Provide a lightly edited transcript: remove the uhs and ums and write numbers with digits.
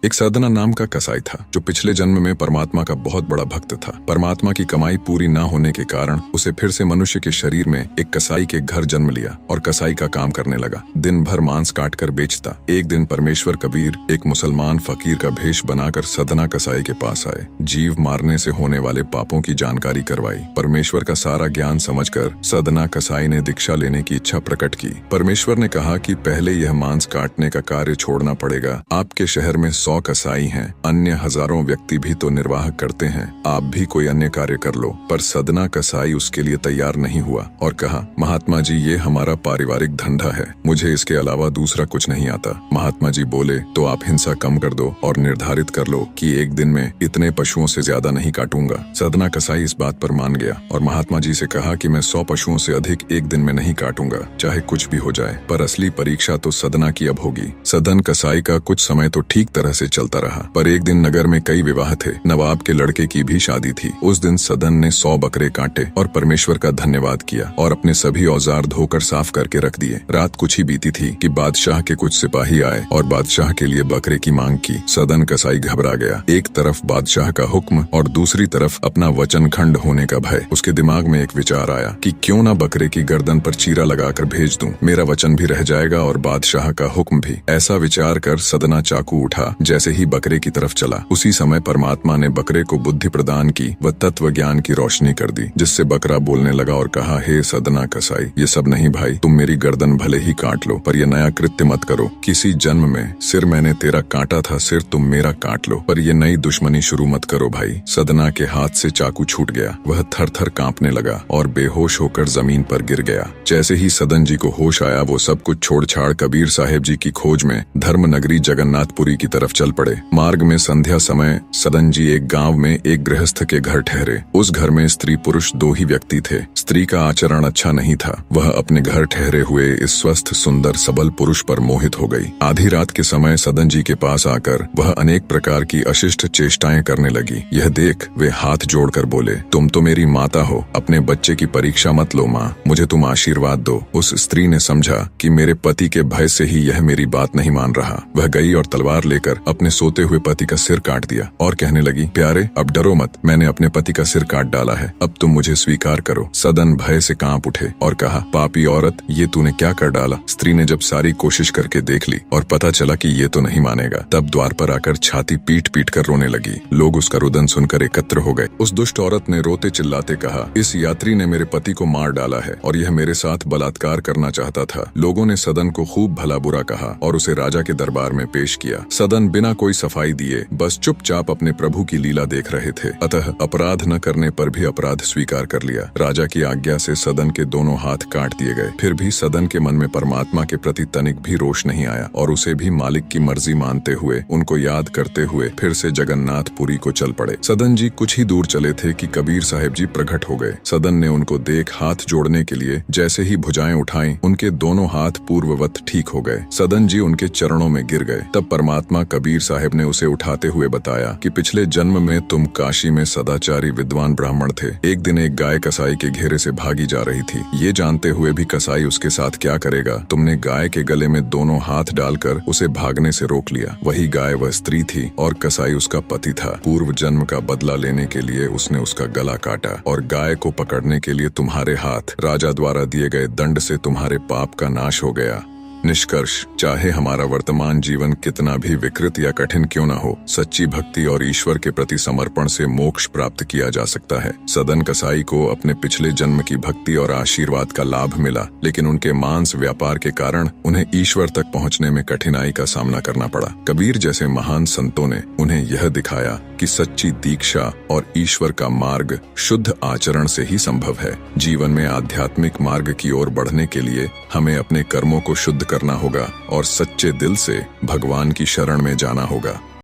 एक सदना नाम का कसाई था जो पिछले जन्म में परमात्मा का बहुत बड़ा भक्त था। परमात्मा की कमाई पूरी न होने के कारण उसे फिर से मनुष्य के शरीर में एक कसाई के घर जन्म लिया और कसाई का काम करने लगा। दिन भर मांस काट कर बेचता। एक दिन परमेश्वर कबीर एक मुसलमान फकीर का भेष बनाकर सदना कसाई के पास आए। जीव मारने से होने वाले पापों की जानकारी करवाई। परमेश्वर का सारा ज्ञान समझकर सदना कसाई ने दीक्षा लेने की इच्छा प्रकट की। परमेश्वर ने कहा कि पहले यह मांस काटने का कार्य छोड़ना पड़ेगा। आपके शहर में 100 कसाई हैं, अन्य हजारों व्यक्ति भी तो निर्वाह करते हैं। आप भी कोई अन्य कार्य कर लो। पर सदना कसाई उसके लिए तैयार नहीं हुआ और कहा, महात्मा जी, ये हमारा पारिवारिक धंधा है, मुझे इसके अलावा दूसरा कुछ नहीं आता। महात्मा जी बोले, तो आप हिंसा कम कर दो और निर्धारित कर लो कि एक दिन में इतने पशुओं से ज्यादा नहीं काटूंगा। सदना कसाई इस बात पर मान गया और महात्मा जी से कहा कि मैं 100 पशुओं से अधिक एक दिन में नहीं काटूंगा, चाहे कुछ भी हो जाए। पर असली परीक्षा तो सदना की अब होगी। सदन कसाई का कुछ समय तो ठीक तरह से चलता रहा, पर एक दिन नगर में कई विवाह थे। नवाब के लड़के की भी शादी थी। उस दिन सदन ने 100 बकरे काटे और परमेश्वर का धन्यवाद किया और अपने सभी औजार धोकर साफ करके रख दिए। रात कुछ ही बीती थी कि बादशाह के कुछ सिपाही आए और बादशाह के लिए बकरे की मांग की। सदन कसाई घबरा गया। एक तरफ बादशाह का हुक्म और दूसरी तरफ अपना वचन खंड होने का भय। उसके दिमाग में एक विचार आया कि क्यों ना बकरे की गर्दन पर चीरा लगाकर भेज दूं, मेरा वचन भी रह जाएगा और बादशाह का हुक्म भी। ऐसा विचार कर सदना चाकू उठा। जैसे ही बकरे की तरफ चला, उसी समय परमात्मा ने बकरे को बुद्धि प्रदान की व तत्व ज्ञान की रोशनी कर दी, जिससे बकरा बोलने लगा और कहा, हे सदना कसाई, ये सब नहीं भाई, तुम मेरी गर्दन भले ही काट लो, पर यह नया कृत्य मत करो। किसी जन्म में सिर मैंने तेरा काटा था, सिर तुम मेरा काट लो, पर यह नई दुश्मनी शुरू मत करो भाई। सदना के हाथ से चाकू छूट गया। वह थर थर कांपने लगा और बेहोश होकर जमीन पर गिर गया। जैसे ही सदन जी को होश आया, वो सब कुछ छोड़ छाड़ कबीर साहेब जी की खोज में धर्म नगरी जगन्नाथपुरी की तरफ चल पड़े। मार्ग में संध्या समय सदन जी एक गांव में एक गृहस्थ के घर ठहरे। उस घर में स्त्री पुरुष 2 ही व्यक्ति थे। स्त्री का आचरण अच्छा नहीं था। वह अपने घर ठहरे हुए इस स्वस्थ सुंदर सबल पुरुष पर मोहित हो गई। आधी रात के समय सदन जी के पास आकर वह अनेक प्रकार की अशिष्ट चेष्टाएं करने लगी। यह देख वे हाथ जोड़कर बोले, तुम तो मेरी माता हो, अपने बच्चे की परीक्षा मत लो माँ, मुझे तुम आशीर्वाद दो। उस स्त्री ने समझा कि मेरे पति के भय से ही यह मेरी बात नहीं मान रहा। वह गई और तलवार लेकर अपने सोते हुए पति का सिर काट दिया और कहने लगी, प्यारे अब डरो मत, मैंने अपने पति का सिर काट डाला है, अब तुम मुझे स्वीकार करो। सदन भय से कांप उठे और कहा, पापी औरत, ये तूने क्या कर डाला? स्त्री ने जब सारी कोशिश करके देख ली और पता चला कि ये तो नहीं मानेगा, तब द्वार पर आकर छाती पीट पीट कर रोने लगी। लोग उसका रुदन सुनकर एकत्र हो गए। उस दुष्ट औरत ने रोते चिल्लाते कहा, इस यात्री ने मेरे पति को मार डाला है और यह मेरे साथ बलात्कार करना चाहता था। लोगों ने सदन को खूब भला बुरा कहा और उसे राजा के दरबार में पेश किया। सदन बिना कोई सफाई दिए बस चुपचाप अपने प्रभु की लीला देख रहे थे। अतः अपराध न करने पर भी अपराध स्वीकार कर लिया। राजा की आज्ञा से सदन के दोनों हाथ काट दिए गए। फिर भी सदन के मन में परमात्मा के प्रति तनिक भी रोष नहीं आया और उसे भी मालिक की मर्जी मानते हुए, उनको याद करते हुए फिर से जगन्नाथपुरी को चल पड़े। सदन जी कुछ ही दूर चले थे कि कबीर साहेब जी प्रकट हो गए। सदन ने उनको देख हाथ जोड़ने के लिए जैसे ही भुजाएं उठाई, उनके दोनों हाथ पूर्ववत ठीक हो गए। सदन जी उनके चरणों में गिर गए। तब परमात्मा कबीर साहेब ने उसे उठाते हुए बताया कि पिछले जन्म में तुम काशी में सदाचारी विद्वान ब्राह्मण थे। एक दिन एक गाय कसाई के घेरे से भागी जा रही थी। ये जानते हुए भी कसाई उसके साथ क्या करेगा, तुमने गाय के गले में दोनों हाथ डालकर उसे भागने से रोक लिया। वही गाय वह स्त्री थी और कसाई उसका पति था। पूर्व जन्म का बदला लेने के लिए उसने उसका गला काटा और गाय को पकड़ने के लिए तुम्हारे हाथ राजा द्वारा दिए गए दंड से तुम्हारे पाप का नाश हो गया। निष्कर्ष, चाहे हमारा वर्तमान जीवन कितना भी विकृत या कठिन क्यों न हो, सच्ची भक्ति और ईश्वर के प्रति समर्पण से मोक्ष प्राप्त किया जा सकता है। सदन कसाई को अपने पिछले जन्म की भक्ति और आशीर्वाद का लाभ मिला, लेकिन उनके मांस व्यापार के कारण उन्हें ईश्वर तक पहुंचने में कठिनाई का सामना करना पड़ा। कबीर जैसे महान संतों ने उन्हें यह दिखाया कि सच्ची दीक्षा और ईश्वर का मार्ग शुद्ध आचरण से ही संभव है। जीवन में आध्यात्मिक मार्ग की ओर बढ़ने के लिए हमें अपने कर्मों को शुद्ध करना होगा और सच्चे दिल से भगवान की शरण में जाना होगा।